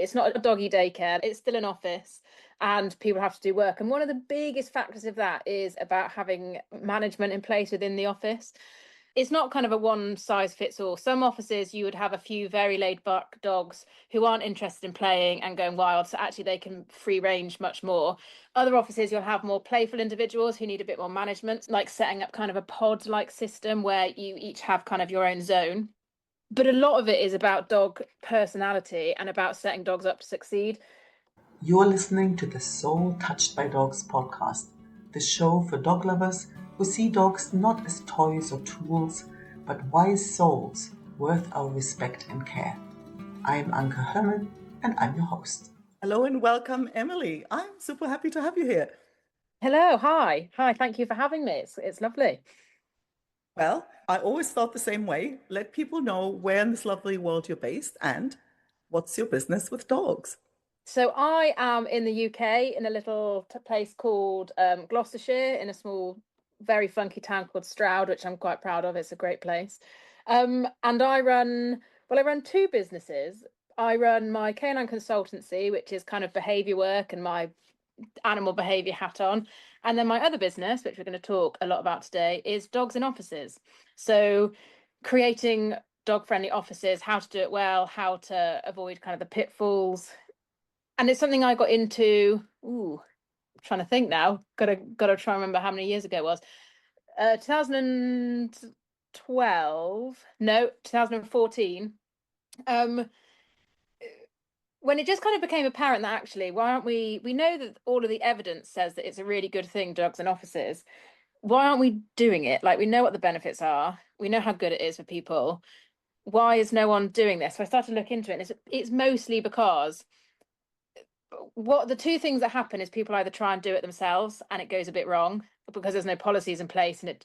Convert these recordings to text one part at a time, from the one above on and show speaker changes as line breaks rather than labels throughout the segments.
It's not a doggy daycare. It's still an office and people have to do work. And one of the biggest factors of that is about having management in place within the office. It's not kind of a one size fits all. Some offices you would have a few very laid back dogs who aren't interested in playing and going wild, so actually they can free range much more. Other offices you'll have more playful individuals who need a bit more management, like setting up kind of a pod like system where you each have kind of your own zone. But a lot of it is about dog personality and about setting dogs up to succeed.
You're listening to the Soul Touched by Dogs podcast, the show for dog lovers who see dogs not as toys or tools, but wise souls worth our respect and care. I'm Anke and I'm your host.
Hello and welcome, Emily. I'm super happy to have you here.
Hello, hi. Thank you for having me. It's lovely.
Well, I always thought the same way. Let people know where in this lovely world you're based and what's your business with dogs.
So I am in the UK in a little place called Gloucestershire, in a small, very funky town called Stroud, which I'm quite proud of. It's a great place. And I run two businesses. I run my canine consultancy, which is kind of behaviour work and my animal behaviour hat on. And then my other business, which we're going to talk a lot about today, is dogs in offices. So creating dog-friendly offices, how to do it well, how to avoid kind of the pitfalls. And it's something I got into, trying to think now, gotta try and remember how many years ago it was. 2014. When it just kind of became apparent that actually, why aren't we know that all of the evidence says that it's a really good thing, dogs in offices. Why aren't we doing it? Like, we know what the benefits are. We know how good it is for people. Why is no one doing this? So I started to look into it, and it's mostly because what the two things that happen is people either try and do it themselves and it goes a bit wrong because there's no policies in place, and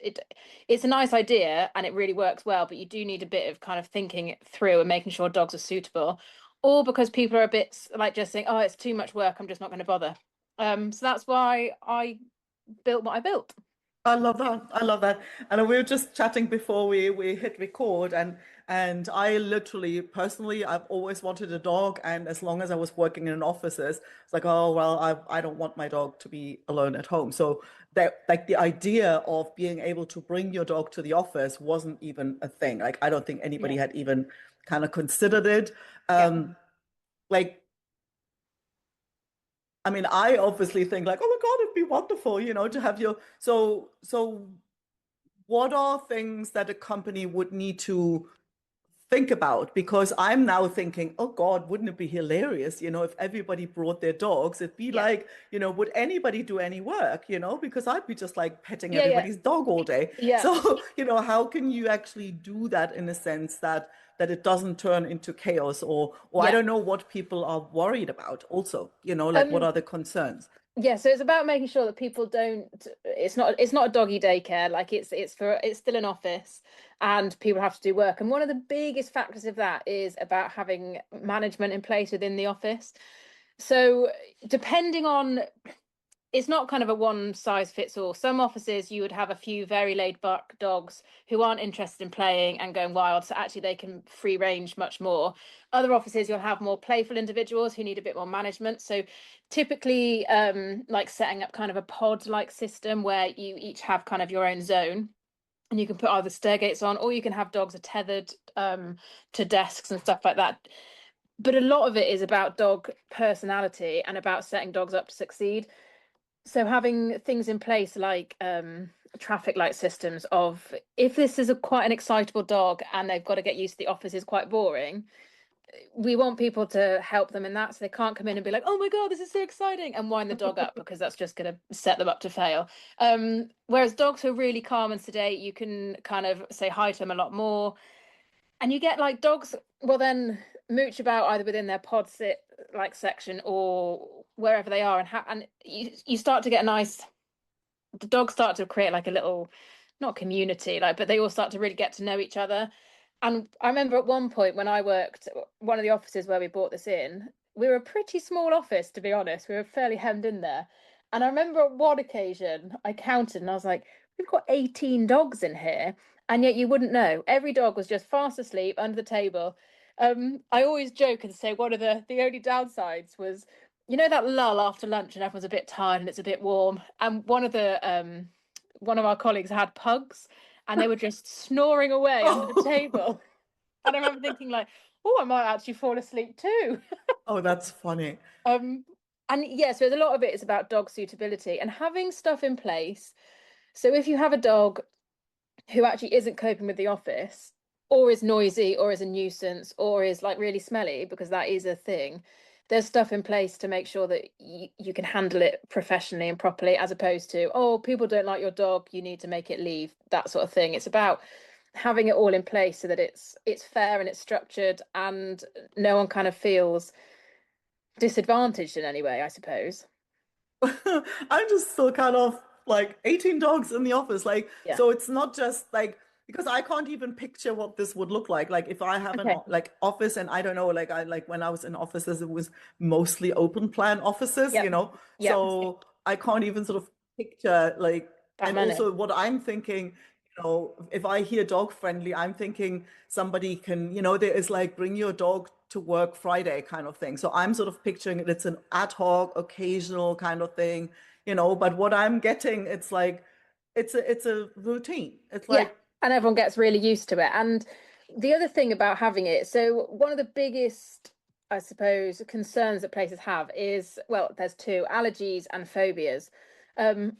it's a nice idea and it really works well, but you do need a bit of kind of thinking it through and making sure dogs are suitable, or because people are a bit like just saying, oh, it's too much work, I'm just not going to bother. So that's why I built what I built.
I love that. I love that. And we were just chatting before we hit record, and I literally personally I've always wanted a dog, and as long as I was working in offices, it's like, oh well, I don't want my dog to be alone at home. So that, like, the idea of being able to bring your dog to the office wasn't even a thing. Like, I don't think anybody had even kind of considered it. Like, I mean, I obviously think like, oh my God, it'd be wonderful, to have your, so what are things that a company would need to think about? Because I'm now thinking, oh God, wouldn't it be hilarious, if everybody brought their dogs? It'd be like, would anybody do any work, because I'd be just like petting everybody's dog all day.
Yeah.
So, how can you actually do that in a sense that it doesn't turn into chaos, or I don't know what people are worried about also, like what are the concerns?
Yeah, so it's about making sure that people don't, it's not a doggy daycare, like it's still an office and people have to do work. And one of the biggest factors of that is about having management in place within the office. So depending on, it's not kind of a one size fits all. Some offices you would have a few very laid back dogs who aren't interested in playing and going wild, so actually they can free range much more. Other offices you'll have more playful individuals who need a bit more management. So typically like setting up kind of a pod like system where you each have kind of your own zone, and you can put either stair gates on, or you can have dogs are tethered to desks and stuff like that. But a lot of it is about dog personality and about setting dogs up to succeed. So having things in place like traffic light systems of, if this is quite an excitable dog and they've got to get used to the office is quite boring, we want people to help them in that, so they can't come in and be like, oh my God, this is so exciting, and wind the dog up, because that's just going to set them up to fail. Whereas dogs who are really calm and sedate, you can kind of say hi to them a lot more. And you get like dogs will then mooch about either within their pod sit like section or wherever they are, and you start to get the dogs start to create like a little, not community, like, but they all start to really get to know each other. And I remember at one point when I worked one of the offices where we bought this in, we were a pretty small office, to be honest. We were fairly hemmed in there. And I remember on one occasion I counted and I was like, we've got 18 dogs in here. And yet you wouldn't know. Every dog was just fast asleep under the table. I always joke and say one of the only downsides was, you know, that lull after lunch and everyone's a bit tired and it's a bit warm. And one of our colleagues had pugs and they were just snoring away under the table. And I remember thinking like, oh, I might actually fall asleep too.
Oh, that's funny.
And yeah, so a lot of it is about dog suitability and having stuff in place. So if you have a dog who actually isn't coping with the office, or is noisy, or is a nuisance, or is like really smelly, because that is a thing, there's stuff in place to make sure that you can handle it professionally and properly, as opposed to, oh, people don't like your dog, you need to make it leave, that sort of thing. It's about having it all in place so that it's fair and it's structured and no one kind of feels disadvantaged in any way, I suppose.
I'm just still kind of like 18 dogs in the office. Like,
Yeah.
so it's not just like, because I can't even picture what this would look like. Like if I have an
Okay.
like office and I don't know, like I like when I was in offices, it was mostly open plan offices,
Yep. Yep.
So I can't even sort of picture like,
That
and
many.
also what I'm thinking, if I hear dog friendly, I'm thinking somebody can, there is like bring your dog to work Friday kind of thing. So I'm sort of picturing it's an ad hoc, occasional kind of thing, but what I'm getting, it's like, it's a routine. It's
Yeah,
like,
and everyone gets really used to it. And the other thing about having it, so one of the biggest, I suppose, concerns that places have is, well, there's two, allergies and phobias.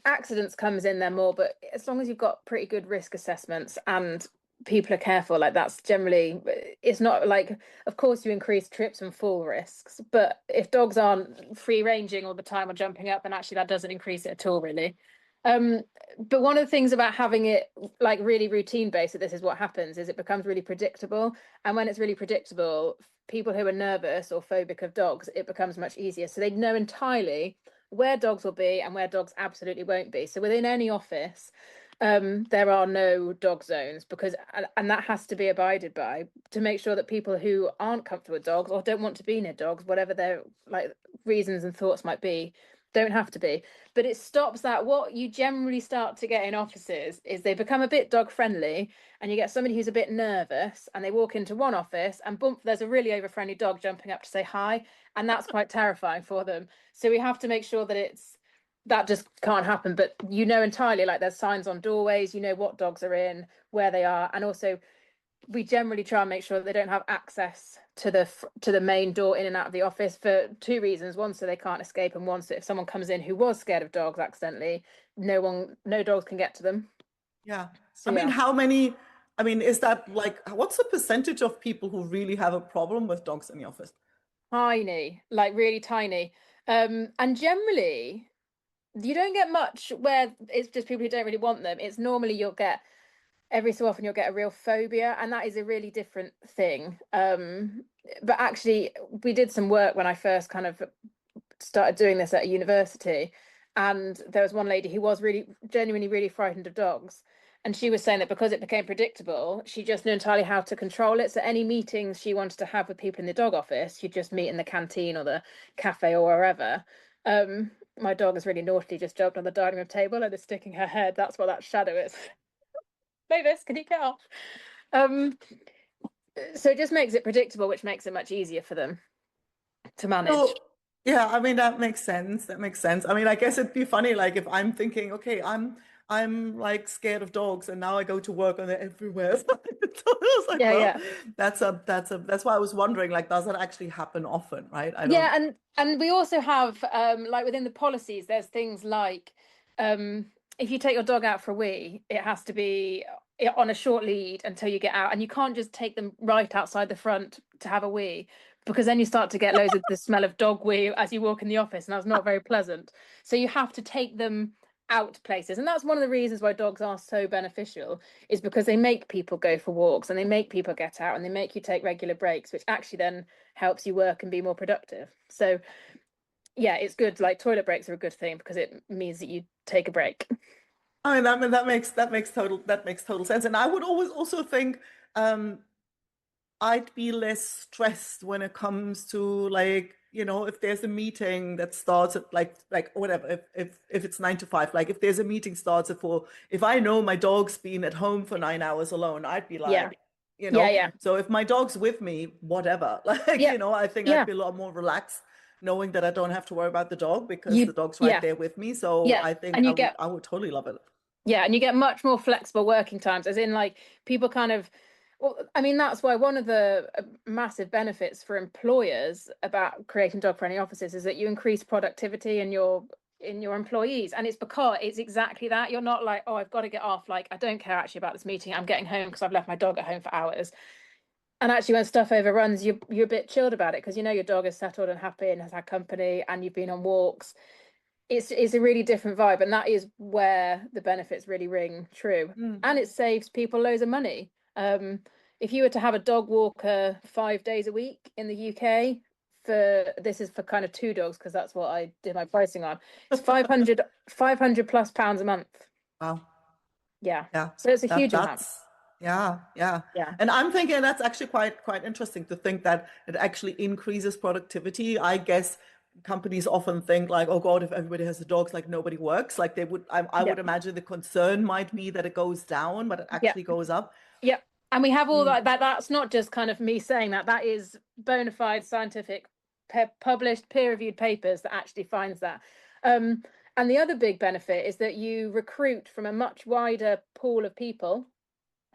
Accidents comes in there more, but as long as you've got pretty good risk assessments and people are careful, like that's generally, it's not like, of course you increase trips and fall risks, but if dogs aren't free ranging all the time or jumping up, then actually that doesn't increase it at all, really. Um, but one of the things about having it like really routine based, that this is what happens, is it becomes really predictable. And when it's really predictable, people who are nervous or phobic of dogs, it becomes much easier. So they know entirely where dogs will be and where dogs absolutely won't be. So within any office, there are no dog zones, because and that has to be abided by to make sure that people who aren't comfortable with dogs or don't want to be near dogs, whatever their like reasons and thoughts might be, don't have to be. But it stops that. What you generally start to get in offices is they become a bit dog friendly, and you get somebody who's a bit nervous and they walk into one office and bump, there's a really over friendly dog jumping up to say hi, and that's quite terrifying for them. So we have to make sure that that just can't happen. But you know entirely, like there's signs on doorways, you know what dogs are in, where they are, and also we generally try and make sure that they don't have access to the main door in and out of the office for two reasons. One, so they can't escape, and one, so if someone comes in who was scared of dogs accidentally, no dogs can get to them.
yeah.
So
I mean,
yeah,
is that like, what's the percentage of people who really have a problem with dogs in the office?
tiny, like really tiny. And generally you don't get much where it's just people who don't really want them. It's normally you'll get, every so often you'll get a real phobia, and that is a really different thing. But actually we did some work when I first kind of started doing this at a university, and there was one lady who was really genuinely really frightened of dogs, and she was saying that because it became predictable, she just knew entirely how to control it. So any meetings she wanted to have with people in the dog office, you'd just meet in the canteen or the cafe or wherever. My dog has really naughtily just jumped on the dining room table and is sticking her head. That's what that shadow is. Mavis, can you get off? Um, so it just makes it predictable, which makes it much easier for them to manage.
So, yeah, I mean that makes sense. That makes sense. I mean, I guess it'd be funny, like if I'm thinking, okay, I'm like scared of dogs, and now I go to work and they're everywhere. So I was like,
Yeah,
well,
yeah.
that's why I was wondering, like, does that actually happen often, right? I don't.
Yeah, and we also have like within the policies, there's things like if you take your dog out for a wee, it has to be on a short lead until you get out, and you can't just take them right outside the front to have a wee, because then you start to get loads of the smell of dog wee as you walk in the office, and that's not very pleasant. So you have to take them out places, and that's one of the reasons why dogs are so beneficial, is because they make people go for walks and they make people get out and they make you take regular breaks, which actually then helps you work and be more productive. So yeah, it's good. Like toilet breaks are a good thing because it means that you take a break.
that makes total sense. And I would always also think I'd be less stressed when it comes to like, if there's a meeting that starts at like whatever, if it's 9 to 5, like if there's a meeting starts at 4, if I know my dog's been at home for 9 hours alone, I'd be
Yeah.
like, you
Yeah,
know.
yeah.
So if my dog's with me, whatever, like,
Yeah.
you know, I think I'd
Yeah.
be a lot more relaxed knowing that I don't have to worry about the dog because the
You
dog's right
yeah.
there with me. So
Yeah.
I think
And
I
you
would
get
I would totally love it.
Yeah, and you get much more flexible working times, as in like people kind of, well, I mean, that's why one of the massive benefits for employers about creating dog-friendly offices is that you increase productivity in your employees. And it's because it's exactly that. You're not like, oh, I've got to get off. Like, I don't care actually about this meeting. I'm getting home because I've left my dog at home for hours. And actually, when stuff overruns, you're a bit chilled about it because you know your dog is settled and happy and has had company and you've been on walks. It's a really different vibe, and that is where the benefits really ring true.
Mm.
And it saves people loads of money. If you were to have a dog walker 5 days a week in the UK, for this is for kind of two dogs because that's what I did my pricing on. It's 500 plus pounds a month.
Wow.
Yeah.
Yeah,
So it's a
that
huge amount.
that's yeah, yeah.
Yeah.
And I'm thinking that's actually quite interesting to think that it actually increases productivity. I guess companies often think like, oh God, if everybody has the dogs, like nobody works. Like they would, I
Yeah.
would imagine the concern might be that it goes down, but it
Yeah.
actually goes up.
Yeah. And we have all
Mm.
that's not just kind of me saying that. That is bona fide scientific published peer-reviewed papers that actually finds that. Um, and the other big benefit is that you recruit from a much wider pool of people.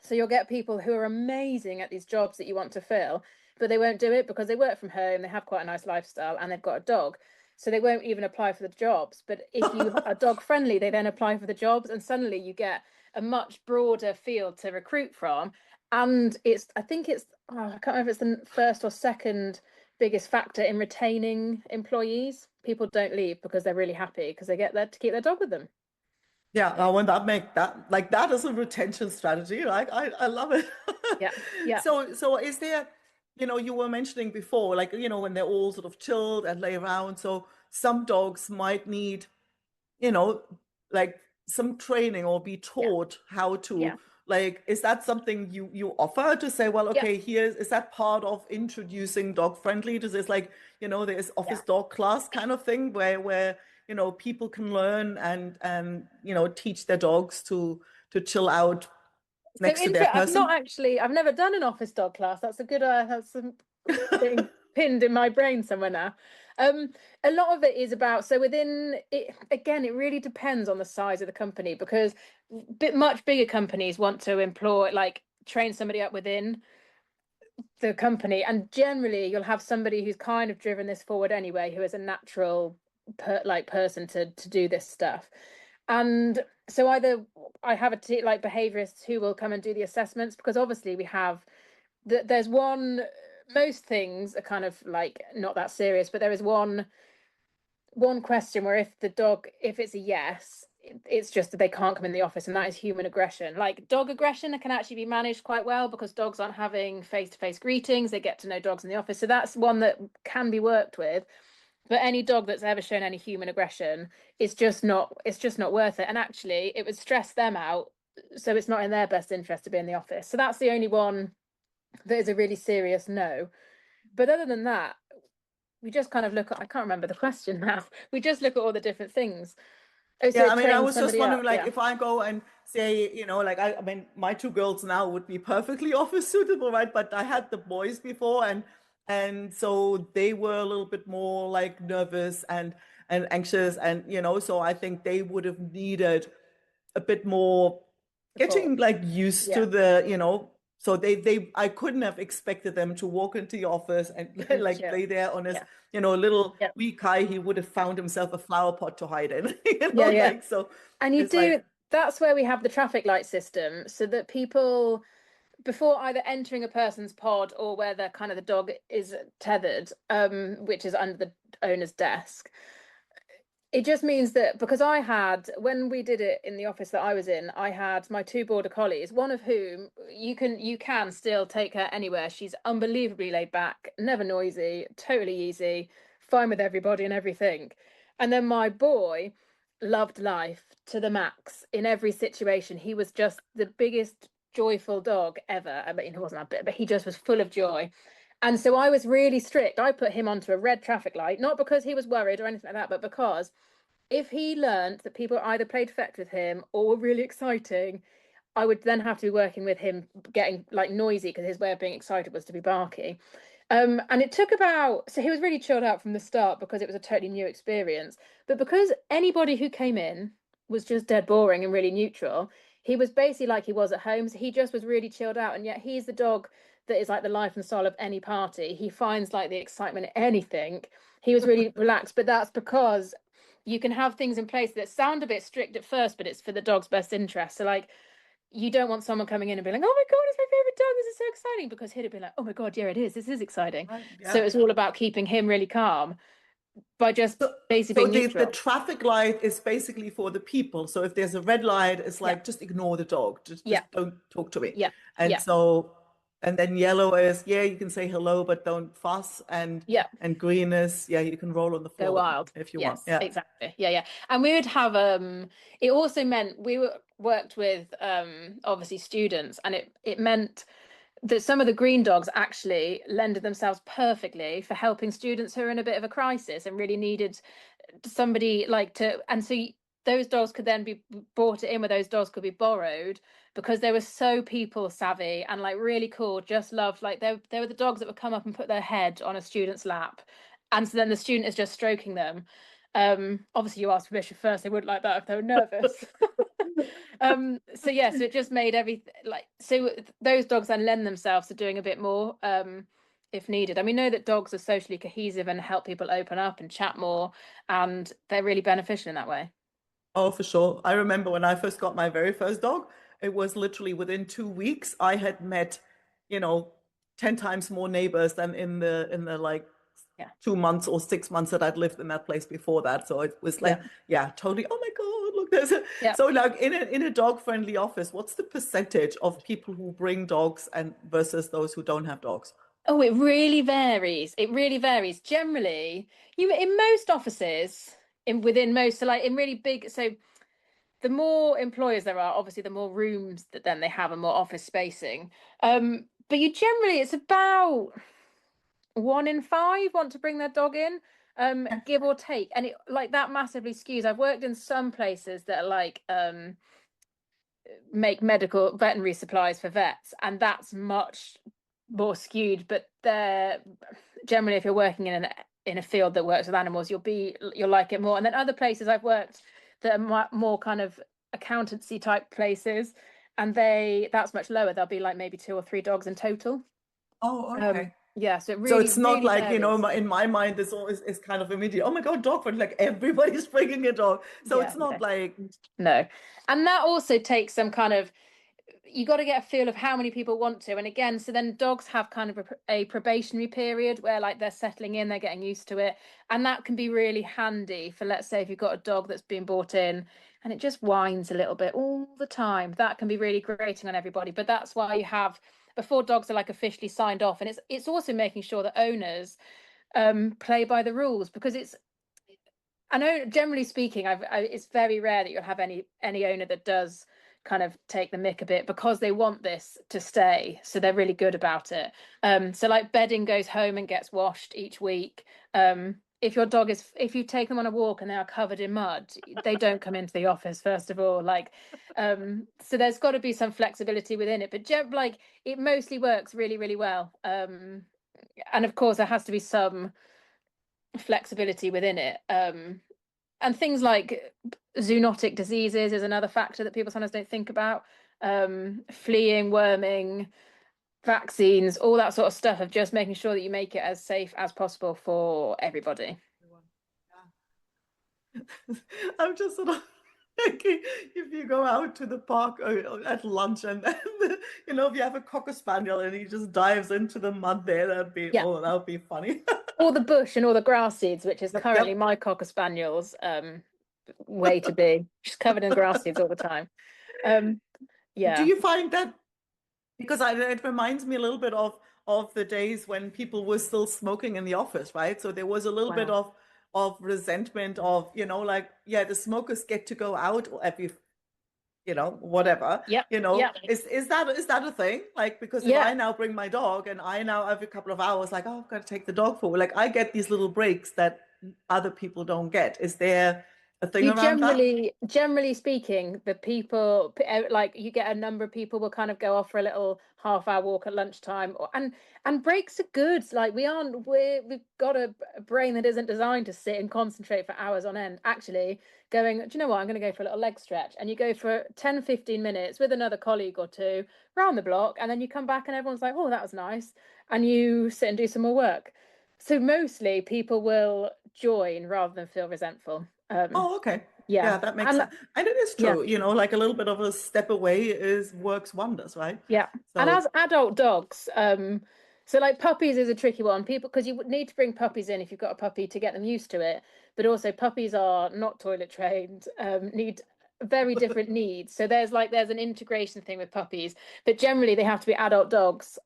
So you'll get people who are amazing at these jobs that you want to fill, but they won't do it because they work from home, they have quite a nice lifestyle, and they've got a dog. So they won't even apply for the jobs. But if you are dog friendly, they then apply for the jobs, and suddenly you get a much broader field to recruit from. And I think it's, oh, I can't remember if it's the first or second biggest factor in retaining employees. People don't leave because they're really happy because they get there to keep their dog with them.
Yeah, I want that make that like that is a retention strategy. Like I love it.
Yeah, yeah,
So is there, you know, you were mentioning before, like, you know, when they're all sort of chilled and lay around. So some dogs might need, you know, like some training or be
yeah,
taught how to,
yeah,
like, is that something you offer to say, well,
yeah,
okay, here's, is that part of introducing dog friendly? Does this like, you know, there's office
yeah.
dog class kind of thing where, you know, people can learn and, you know, teach their dogs to chill out
So
next to their person?
I've never done an office dog class. That's a good, that's some thing pinned in my brain somewhere now. Um, a lot of it is about, so within it, again, it really depends on the size of the company because much bigger companies want to employ, like train somebody up within the company. And generally you'll have somebody who's kind of driven this forward anyway, who is a natural person to do this stuff. And so either I have like behaviorists who will come and do the assessments because obviously we have there's one, most things are kind of like not that serious, but there is one question where if it's a yes, it's just that they can't come in the office, and that is human aggression. Like dog aggression can actually be managed quite well because dogs aren't having face-to-face greetings, they get to know dogs in the office, so that's one that can be worked with. But any dog that's ever shown any human aggression, it's just not worth it. And actually it would stress them out, so it's not in their best interest to be in the office. So that's the only one that is a really serious no. But other than that, we just kind of look at, I can't remember the question now. We just look at all the different things. Oh,
Yeah,
so
I mean, I
train
was just
somebody
wondering,
up.
like,
Yeah.
if I go and say, you know, like, I mean, my two girls now would be perfectly office suitable, right? But I had the boys before, and so they were a little bit more like nervous and anxious, and you know, so I think they would have needed a bit more
Support.
getting like used to
Yeah.
the, you know, so they I couldn't have expected them to walk into the office and like
Chill.
lay there on his,
Yeah.
you know, little
Yeah.
wee Kai, he would have found himself a flower pot to hide in, you know,
Yeah. Yeah.
like so
And you
it's like,
do, that's where we have the traffic light system so that people, before either entering a person's pod or where the kind of the dog is tethered, which is under the owner's desk, it just means that because when we did it in the office that I was in, I had my two border collies, one of whom you can still take her anywhere. She's unbelievably laid back, never noisy, totally easy, fine with everybody and everything. And then my boy loved life to the max in every situation. He was just the biggest joyful dog ever. I mean, he wasn't that bit, but he just was full of joy. And so I was really strict. I put him onto a red traffic light, not because he was worried or anything like that, but because if he learned that people either played fetch with him or were really exciting, I would then have to be working with him getting like noisy because his way of being excited was to be barky. And it took about, so he was really chilled out from the start because it was a totally new experience. But because anybody who came in was just dead boring and really neutral, he was basically like he was at home. So he just was really chilled out. And yet he's the dog that is like the life and soul of any party. He finds like the excitement in anything. He was really relaxed, but that's because you can have things in place that sound a bit strict at first, but it's for the dog's best interest. So like you don't want someone coming in and being like, oh my God, it's my favorite dog. This is so exciting. Because he'd be like, oh my God, yeah, it is. This is exciting.
Right,
So
yeah.
it's all about keeping him really calm by just
So,
basically
so
being
the
neutral.
traffic light is basically for the people. So if there's a red light, it's
Yeah.
like just ignore the dog.
Yeah.
Just don't talk to me.
Yeah.
And
Yeah.
so and then yellow is, yeah, you can say hello, but don't fuss.
Yeah.
And green is, yeah, you can roll on the
Go
floor
wild.
if you want.
Yes,
Yeah.
exactly. Yeah, yeah. And we would have it also meant worked with obviously students, and it meant that some of the green dogs actually lended themselves perfectly for helping students who are in a bit of a crisis and really needed somebody like to, and so those dogs could then be brought in where those dogs could be borrowed because they were so people savvy and like really cool, just loved, like they were the dogs that would come up and put their head on a student's lap, and so then the student is just stroking them. Obviously you ask permission first, they wouldn't like that if they were nervous. So yeah, so it just made everything like, so those dogs then lend themselves to doing a bit more if needed. And we know that dogs are socially cohesive and help people open up and chat more, and they're really beneficial in that way.
Oh, for sure. I remember when I first got my very first dog, it was literally within 2 weeks I had met, you know, 10 times more neighbors than in the like
Yeah.
2 months or 6 months that I'd lived in that place before that. So it was
Yeah.
like, yeah, totally. Oh my God, look, there's a
Yeah.
so like in a dog-friendly office, what's the percentage of people who bring dogs and versus those who don't have dogs?
Oh, it really varies. It really varies. Generally, you in most offices, in within most, so like in really big, so the more employers there are, obviously the more rooms that then they have and more office spacing. But you generally, it's about 1 in 5 want to bring their dog in, give or take. And it like that massively skews. I've worked in some places that are like make medical veterinary supplies for vets, and that's much more skewed. But they're generally, if you're working in a field that works with animals, you'll like it more. And then other places I've worked that are more kind of accountancy type places, and that's much lower. There'll be like maybe 2 or 3 dogs in total.
Oh, okay.
Yeah, so it
So
really,
it's not
really
like,
varies.
in my mind, this always is kind of immediate. Oh my God, dog friend, like everybody's bringing a dog. So
Yeah,
it's not like,
no. And that also takes some kind of, you got to get a feel of how many people want to. And again, so then dogs have kind of a probationary period where like they're settling in, they're getting used to it. And that can be really handy for, let's say, if you've got a dog that's been brought in and it just whines a little bit all the time, that can be really grating on everybody. But that's why you have, before dogs are like officially signed off. And it's also making sure that owners play by the rules, because I know, generally speaking, it's very rare that you'll have any owner that does kind of take the mick a bit because they want this to stay, so they're really good about it. So like bedding goes home and gets washed each week. If you take them on a walk and they are covered in mud, they don't come into the office, first of all. Like, so there's got to be some flexibility within it, but like it mostly works really, really well. And of course, there has to be some flexibility within it. And things like zoonotic diseases is another factor that people sometimes don't think about. Fleeing, worming, vaccines, all that sort of stuff of just making sure that you make it as safe as possible for everybody.
I'm just sort of thinking if you go out to the park at lunch and then, if you have a cocker spaniel and he just dives into the mud there,
Yeah.
that would be funny.
Or the bush and all the grass seeds, which is currently
Yep.
my cocker spaniel's way to be. She's covered in grass seeds all the time.
Do
Yeah.
you find that because it reminds me a little bit of the days when people were still smoking in the office, right? So there was a little bit
Wow.
of resentment of, like, yeah, the smokers get to go out every, whatever,
Yep. Yep.
is that a thing? Like, because if
Yeah.
I now bring my dog and I now every couple of hours, like, oh, I've got to take the dog for, like, I get these little breaks that other people don't get. Is there a thing
You
around that?
generally speaking, the people like you get a number of people will kind of go off for a little half-hour walk at lunchtime, and breaks are good. Like we've got a brain that isn't designed to sit and concentrate for hours on end. Actually, going, do you know what? I'm going to go for a little leg stretch, and you go for 10, 15 minutes with another colleague or two round the block, and then you come back and everyone's like, oh, that was nice, and you sit and do some more work. So mostly people will join rather than feel resentful.
Oh, okay.
Yeah.
Yeah, that makes
And
sense. And it is
yeah,
true, like a little bit of a step away is works wonders, right?
yeah. And
So,
as adult dogs, so like puppies is a tricky one. People, because you would need to bring puppies in if you've got a puppy to get them used to it. But also puppies are not toilet trained, need very different needs. So there's an integration thing with puppies, but generally they have to be adult dogs.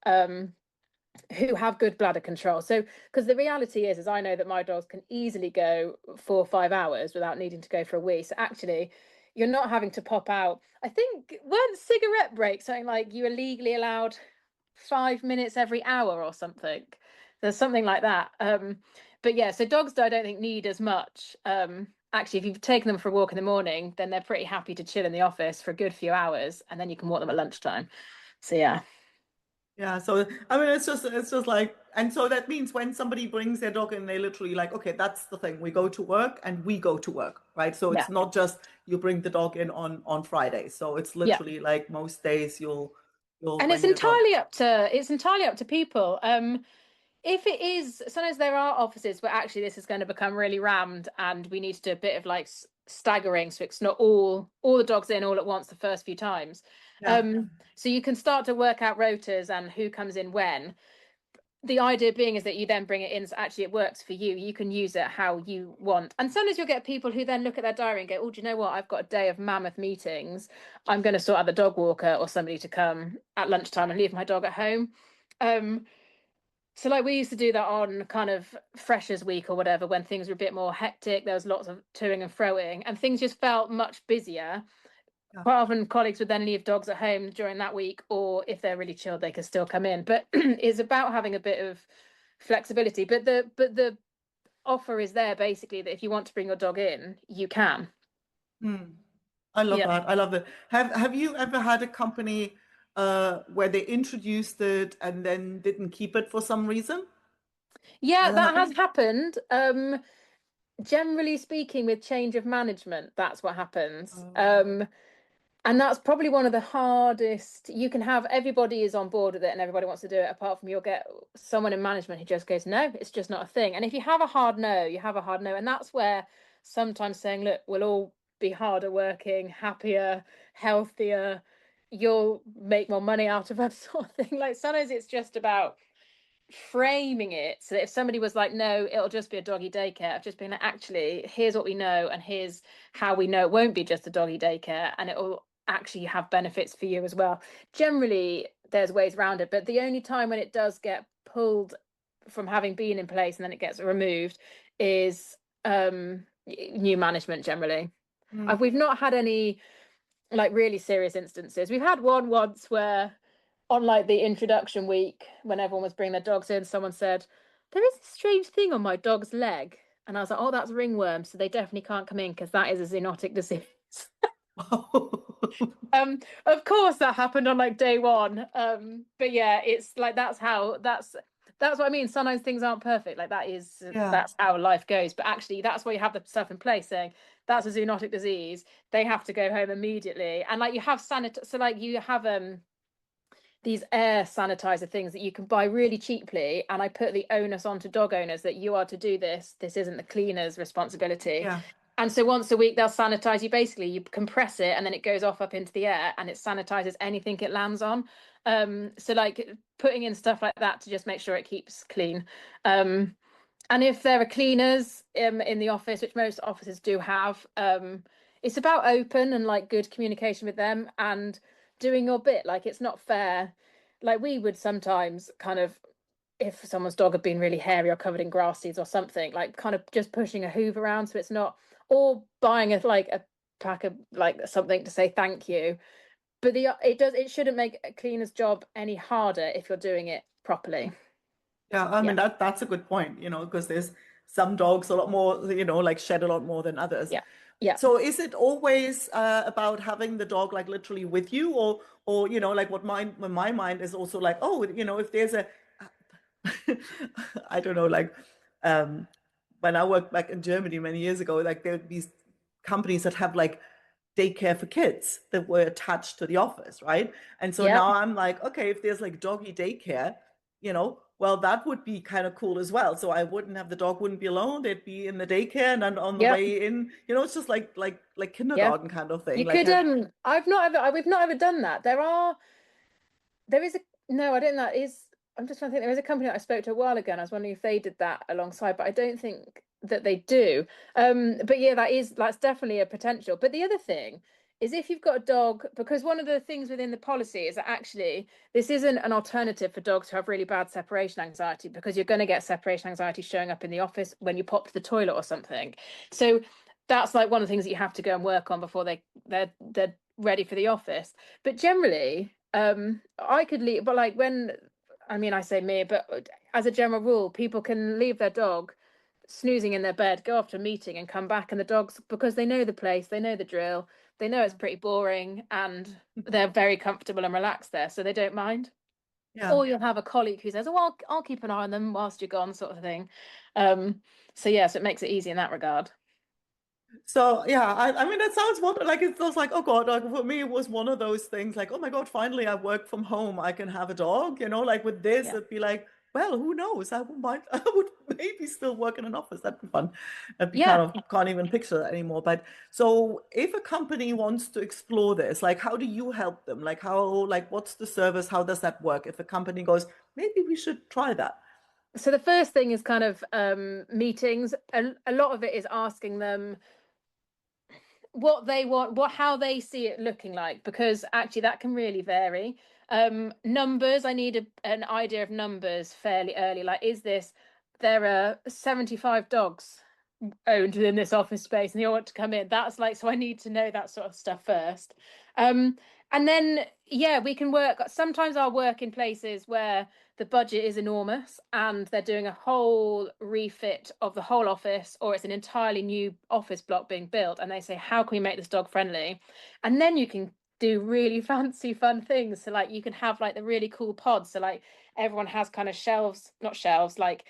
Who have good bladder control. So, because the reality is I know that my dogs can easily go 4 or 5 hours without needing to go for a wee. So actually, you're not having to pop out. I think weren't cigarette breaks something like you were legally allowed 5 minutes every hour or something. There's something like that. But yeah, so dogs I don't think need as much. Actually, if you've taken them for a walk in the morning, then they're pretty happy to chill in the office for a good few hours, and then you can walk them at lunchtime. So yeah.
yeah, so I mean, it's just like, and so that means when somebody brings their dog in, they literally like, okay, that's the thing. We go to work and we go to work, right? So
Yeah.
it's not just you bring the dog in on Friday. So it's
Yeah.
literally like most days you'll
And
bring your dog.
it's entirely up to people. If it is, sometimes there are offices where actually this is going to become really rammed, and we need to do a bit of like staggering, so it's not all the dogs in all at once the first few times.
Yeah.
So you can start to work out rotas and who comes in when. The idea being is that you then bring it in, so actually it works for you. You can use it how you want. And sometimes you'll get people who then look at their diary and go, oh, do you know what? I've got a day of mammoth meetings. I'm going to sort out the dog walker or somebody to come at lunchtime and leave my dog at home. So like we used to do that on kind of Freshers Week or whatever, when things were a bit more hectic. There was lots of toing and froing, and things just felt much busier.
Yeah.
Quite often colleagues would then leave dogs at home during that week, or if they're really chilled, they can still come in. But it's about having a bit of flexibility. But the offer is there basically that if you want to bring your dog in, you can.
Hmm. I love
Yeah.
that. I love that. Have you ever had a company where they introduced it and then didn't keep it for some reason?
Yeah,
Has that
that has
happened?
happened. Generally speaking, with change of management, that's what happens.
Oh,
And that's probably one of the hardest. You can have everybody is on board with it and everybody wants to do it, apart from you'll get someone in management who just goes, no, it's just not a thing. And if you have a hard no, you have a hard no. And that's where sometimes saying, look, we'll all be harder working, happier, healthier, you'll make more money out of us, sort of thing. Like sometimes it's just about framing it so that if somebody was like, no, it'll just be a doggy daycare, I've just been like, actually, here's what we know, and here's how we know it won't be just a doggy daycare, and it will actually have benefits for you as well. Generally, there's ways around it, but the only time when it does get pulled from having been in place and then it gets removed is new management generally.
hmm.
We've not had any like really serious instances. We've had one once where on like the introduction week, when everyone was bringing their dogs in, someone said, there is a strange thing on my dog's leg. And I was like, oh, that's ringworm. So they definitely can't come in because that is a zoonotic disease. Of course that happened on like day one. But yeah, it's like that's what I mean. Sometimes things aren't perfect. Like
Yeah.
that's how life goes. But actually, that's why you have the stuff in place saying that's a zoonotic disease. They have to go home immediately. And like you have so like you have these air sanitizer things that you can buy really cheaply, and I put the onus onto dog owners that you are to do this isn't the cleaner's responsibility.
Yeah.
And so once a week they'll sanitize you. Basically you compress it and then it goes off up into the air and it sanitizes anything it lands on. So like putting in stuff like that to just make sure it keeps clean. And if there are cleaners in the office, which most offices do have, it's about open and like good communication with them and doing your bit. Like it's not fair. Like we would sometimes kind of, if someone's dog had been really hairy or covered in grass seeds or something, like kind of just pushing a hoof around so it's not, or buying a pack of like something to say thank you. But it shouldn't make a cleaner's job any harder if you're doing it properly.
Yeah, I
Yeah.
mean that's a good point, because there's some dogs a lot more, like shed a lot more than others.
Yeah. Yeah.
So is it always about having the dog like literally with you, or like what my mind is also like, oh, if there's a I don't know, like um when I worked back in Germany many years ago, like there would be companies that have like daycare for kids that were attached to the office, right? And so
Yeah.
now I'm like, okay, if there's like doggy daycare, well, that would be kind of cool as well. So I wouldn't have the dog wouldn't be alone; they'd be in the daycare, and then on the
Yeah.
way in, it's just like
Yeah.
kindergarten kind of thing.
You
Like,
could we've not ever done that. There is a no, I don't think that is. I'm just trying to think. There is a company that I spoke to a while ago, and I was wondering if they did that alongside, but I don't think that they do. But yeah, that's definitely a potential. But the other thing is if you've got a dog, because one of the things within the policy is that actually this isn't an alternative for dogs who have really bad separation anxiety, because you're going to get separation anxiety showing up in the office when you pop to the toilet or something. So that's like one of the things that you have to go and work on before they're ready for the office. But generally, I could leave, but like I say me, but as a general rule, people can leave their dog snoozing in their bed, go off to a meeting and come back, and the dogs, because they know the place, they know the drill, they know it's pretty boring, and they're very comfortable and relaxed there, so they don't mind.
yeah.
Or you'll have a colleague who says, "Oh, I'll keep an eye on them whilst you're gone," sort of thing. So yeah, so it makes it easy in that regard.
So yeah, I mean that sounds like it feels like, oh God, like for me it was one of those things like, oh my God, finally I work from home, I can have a dog, like with this
Yeah.
it'd be like, well, who knows? I would maybe still work in an office. That'd be fun. That'd be kind
Yeah.
of can't even picture that anymore. But so if a company wants to explore this, like how do you help them? Like what's the service? How does that work? If a company goes, maybe we should try that.
So the first thing is kind of meetings. A lot of it is asking them what they want, how they see it looking like, because actually that can really vary. Numbers, I need an idea of numbers fairly early. Like, there are 75 dogs owned within this office space and they all want to come in? That's like, so I need to know that sort of stuff first. And then, yeah, we can work. Sometimes I'll work in places where the budget is enormous and they're doing a whole refit of the whole office, or it's an entirely new office block being built. And they say, how can we make this dog friendly? And then you can do really fancy, fun things. So, like, you can have like the really cool pods. So, like, everyone has kind of shelves, not shelves, like,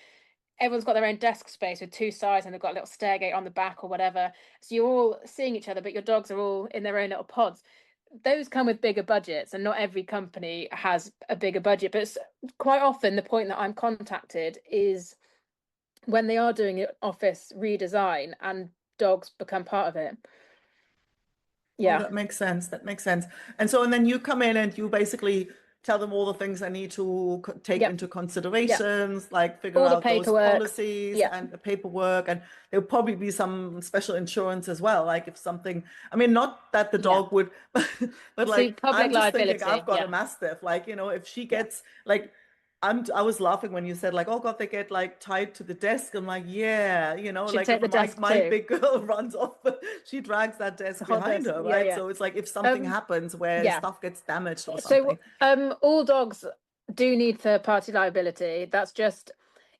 everyone's got their own desk space with two sides and they've got a little stairgate on the back or whatever. So you're all seeing each other, but your dogs are all in their own little pods. Those come with bigger budgets, and not every company has a bigger budget. But quite often, the point that I'm contacted is when they are doing an office redesign and dogs become part of it.
Oh,
Yeah.
that makes sense. That makes sense. And then you come in and you basically tell them all the things they need to take
Yep.
into
Yep.
considerations, like figure
All the
out those
paperwork.
policies
Yeah.
and the paperwork. And there'll probably be some special insurance as well. Like if something, I mean, not that the
Yeah.
dog would, but
So
like
public
I'm just thinking
liability.
I've got a
Yeah.
mastiff. Like, if she
Yeah.
gets like I was laughing when you said like, oh God, they get like tied to the desk. I'm like, yeah,
Should
like
take
if
the
my
desk
my
too.
big girl runs off, she drags that
The
desk
whole
behind
desk.
her,
Yeah.
right?
Yeah.
So it's like if something
Um,
happens where
yeah.
stuff gets damaged or
So,
something.
all dogs do need third party liability. That's just,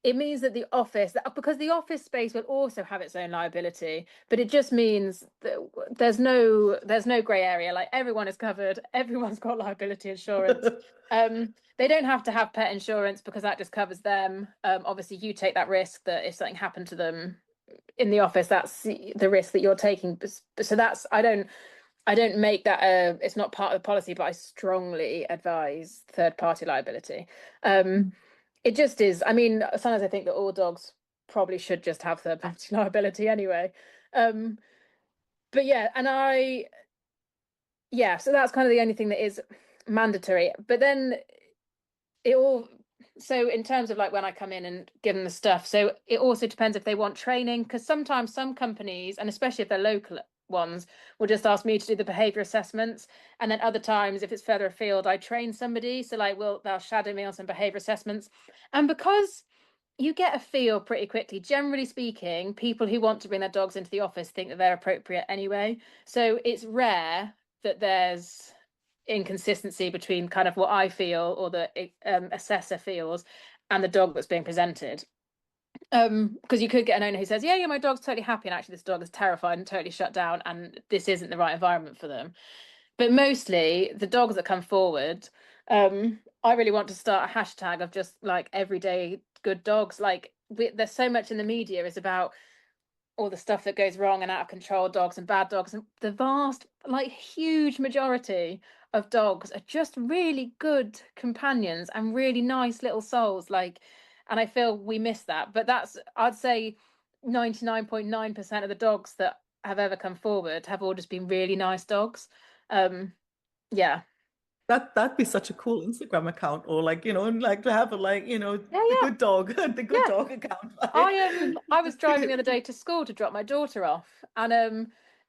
it means that the office, because the office space will also have its own liability, but it just means that there's no grey area. Like, everyone is covered, everyone's got liability insurance. They don't have to have pet insurance because that just covers them. Obviously, you take that risk that if something happened to them in the office, that's the risk that you're taking. So that's, I don't make that it's not part of the policy, but I strongly advise third party liability. It just is. I mean, sometimes I think that all dogs probably should just have third party liability anyway. Um, but yeah, so that's kind of the only thing that is mandatory. But then it all, so in terms of like when I come in and give them the stuff, so it also depends if they want training, because sometimes some companies, and especially if they're local ones, will just ask me to do the behavior assessments, and then other times if it's further afield I train somebody, so like they'll shadow me on some behavior assessments. And because you get a feel pretty quickly, generally speaking, people who want to bring their dogs into the office think that they're appropriate anyway, so it's rare that there's inconsistency between kind of what I feel or the assessor feels and the dog that's being presented. Because you could get an owner who says, yeah, my dog's totally happy, and actually this dog is terrified and totally shut down, and this isn't the right environment for them. But mostly the dogs that come forward, I really want to start a hashtag of just like everyday good dogs. Like there's so much in the media is about all the stuff that goes wrong and out of control dogs and bad dogs, and the vast, like huge majority of dogs are just really good companions and really nice little souls. Like, and I feel we miss that. But that's, I'd say 99.9% of the dogs that have ever come forward have all just been really nice dogs. Yeah.
That'd be such a cool Instagram account, or like, and like to have a like,
Yeah,
the
yeah.
good dog, the good
Yeah.
dog account, right?
I was driving the other day to school to drop my daughter off, and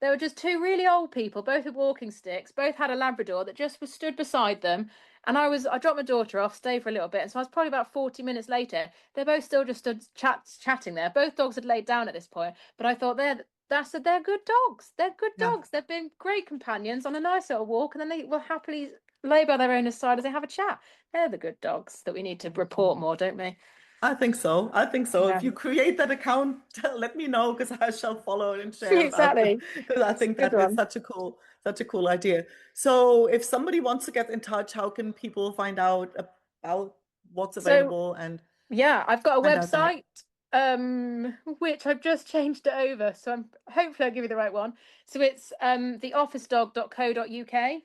there were just two really old people, both with walking sticks, both had a Labrador that just was stood beside them. And I dropped my daughter off, stayed for a little bit, and so I was probably about 40 minutes later. They're both still just stood chatting there. Both dogs had laid down at this point, but I thought they're good dogs. They're good
Yeah.
dogs. They've been great companions on a nice little walk, and then they will happily lay by their owner's side as they have a chat. They're the good dogs that we need to report more, don't we?
I think so. I think so.
Yeah.
If you create that account, let me know, because I shall follow and share about them,
Exactly.
because I
It's a
think
good
that is
one.
such a cool idea. So if somebody wants to get in touch, how can people find out about what's
So
available and
yeah, I've got a
find out that?
website, which I've just changed it over. So I'm hopefully I'll give you the right one. So it's theofficedog.co.uk.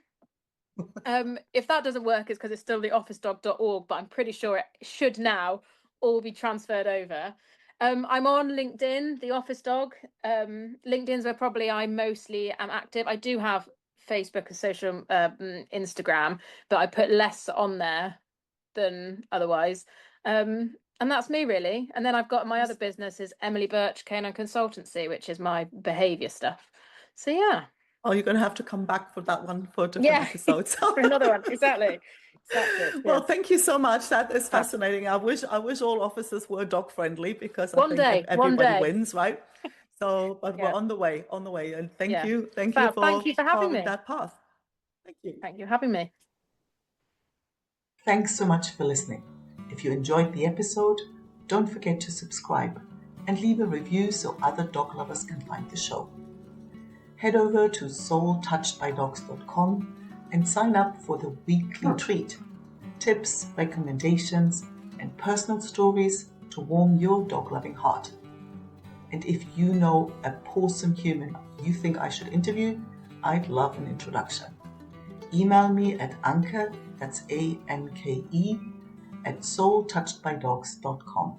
If that doesn't work, it's because it's still theofficedog.org, but I'm pretty sure it should now all be transferred over. I'm on LinkedIn, the Office Dog. LinkedIn's where probably I mostly am active. I do have Facebook and social Instagram, but I put less on there than otherwise. And that's me really. And then I've got my other business is Emily Birch Canine Consultancy, which is my behavior stuff. So yeah.
Oh, you're going to have to come back for that one for different
Yeah.
episodes.
For another one. Exactly. Exactly. Yeah.
Well, thank you so much. That is
Uh,
fascinating. I wish all offices were dog friendly, because I
One
think
day, one
everybody
day.
wins, right? So, but we're
Yeah.
on the way. And
Yeah.
thank you
Fab. Thank
for
you for having
carving
me.
that path. Thank you.
Thank you for having me.
Thanks so much for listening. If you enjoyed the episode, don't forget to subscribe and leave a review so other dog lovers can find the show. Head over to soultouchedbydogs.com and sign up for the weekly treat. Tips, recommendations, and personal stories to warm your dog-loving heart. And if you know a pawsome human you think I should interview, I'd love an introduction. Email me at Anke, that's ANKE, at soultouchedbydogs.com.